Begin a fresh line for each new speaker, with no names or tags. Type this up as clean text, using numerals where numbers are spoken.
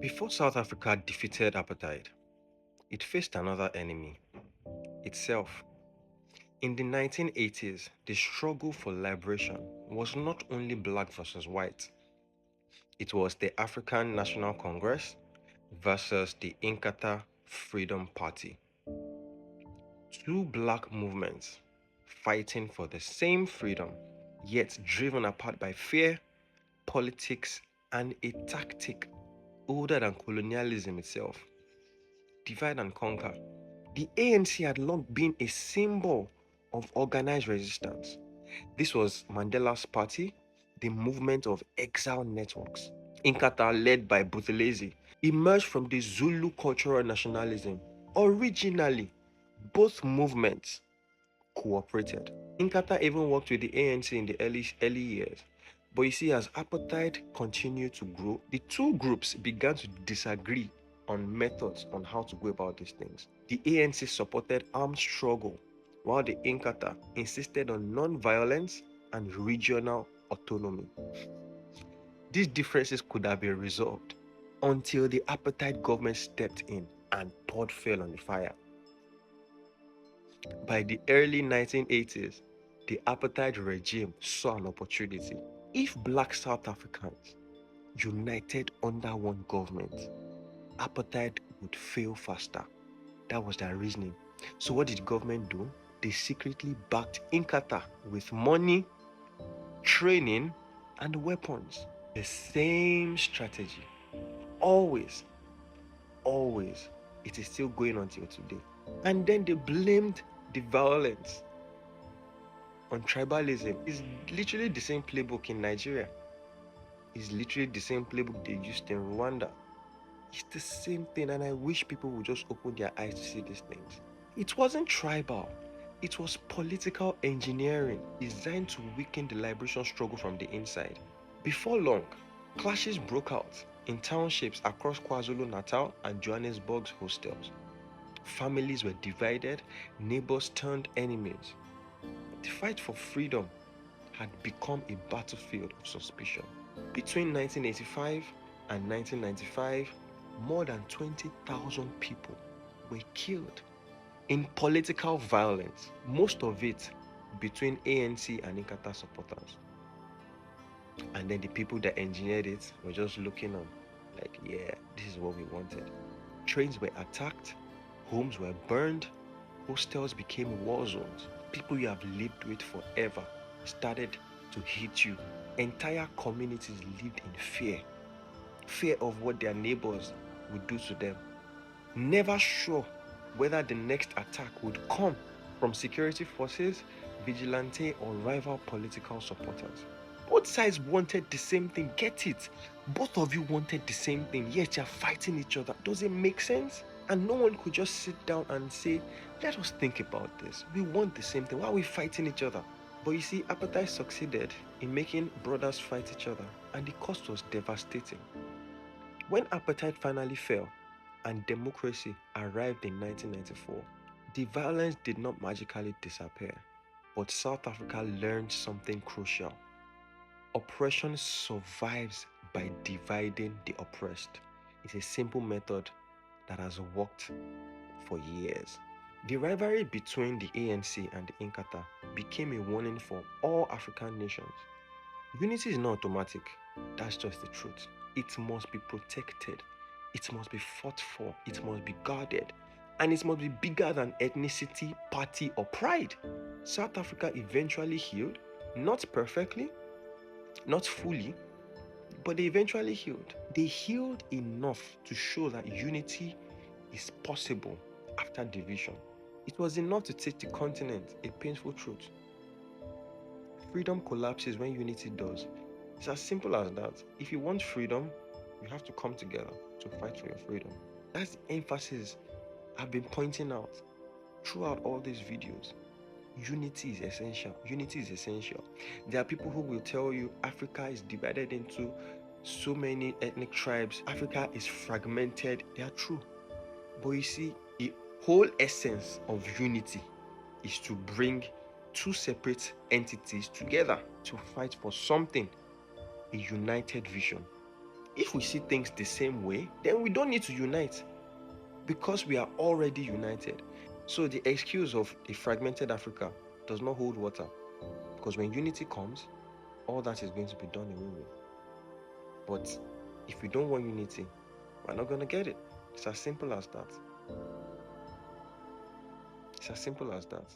Before South Africa defeated apartheid, it faced another enemy, itself. In the 1980s, the struggle for liberation was not only black versus white, it was the African National Congress versus the Inkatha Freedom Party. Two black movements fighting for the same freedom, yet driven apart by fear, politics, and a tactic older than colonialism itself: divide and conquer. The ANC had long been a symbol of organized resistance. This was Mandela's party, the movement of exile networks. Inkatha, led by Buthelezi, emerged from the Zulu cultural nationalism. Originally, both movements cooperated. Inkatha even worked with the ANC in the early years. But you see, as apartheid continued to grow, the two groups began to disagree on methods on how to go about these things. The ANC supported armed struggle, while the Inkatha insisted on non-violence and regional autonomy. These differences could have been resolved until the apartheid government stepped in and poured fuel on the fire. By the early 1980s, the apartheid regime saw an opportunity. If black South Africans united under one government, apartheid would fail faster. That was their reasoning. So what did the government do? They secretly backed Inkatha with money, training, and weapons. The same strategy. Always, always. It is still going until today. And then they blamed the violence on tribalism. It's literally the same playbook in Nigeria. It's literally the same playbook they used in Rwanda. It's the same thing, and I wish people would just open their eyes to see these things. It wasn't tribal, it was political engineering designed to weaken the liberation struggle from the inside. Before long, clashes broke out in townships across KwaZulu-Natal and Johannesburg's hostels. Families were divided, neighbors turned enemies. The fight for freedom had become a battlefield of suspicion. Between 1985 and 1995, more than 20,000 people were killed in political violence, most of it between ANC and Inkatha supporters. And then the people that engineered it were just looking on, like, yeah, this is what we wanted. Trains were attacked, homes were burned, hostels became war zones. People you have lived with forever started to hate you. Entire communities lived in fear of what their neighbors would do to them. Never sure whether the next attack would come from security forces, vigilante, or rival political supporters. Both sides wanted the same thing. Get it? Both of you wanted the same thing, yet you're fighting each other. Does it make sense? And no one could just sit down and say, let us think about this. We want the same thing. Why are we fighting each other? But you see, apartheid succeeded in making brothers fight each other, and the cost was devastating. When apartheid finally fell and democracy arrived in 1994, the violence did not magically disappear, but South Africa learned something crucial. Oppression survives by dividing the oppressed. It's a simple method that has worked for years. The rivalry between the ANC and the Inkatha became a warning for all African nations. Unity is not automatic, that's just the truth. It must be protected, it must be fought for, it must be guarded, and it must be bigger than ethnicity, party, or pride. South Africa eventually healed, not perfectly, not fully, but they eventually healed. They healed enough to show that unity is possible after division. It was enough to teach the continent a painful truth. Freedom collapses when unity does. It's as simple as that. If you want freedom, you have to come together to fight for your freedom. That's the emphasis I've been pointing out throughout all these videos. Unity is essential. Unity is essential. There are people who will tell you Africa is divided into so many ethnic tribes. Africa is fragmented. They are true. But you see, the whole essence of unity is to bring two separate entities together to fight for something, a united vision, If we see things the same way, then we don't need to unite because we are already united. So the excuse of a fragmented Africa does not hold water, because when unity comes, all that is going to be done away with. But if we don't want unity, we're not going to get it. It's as simple as that. It's as simple as that.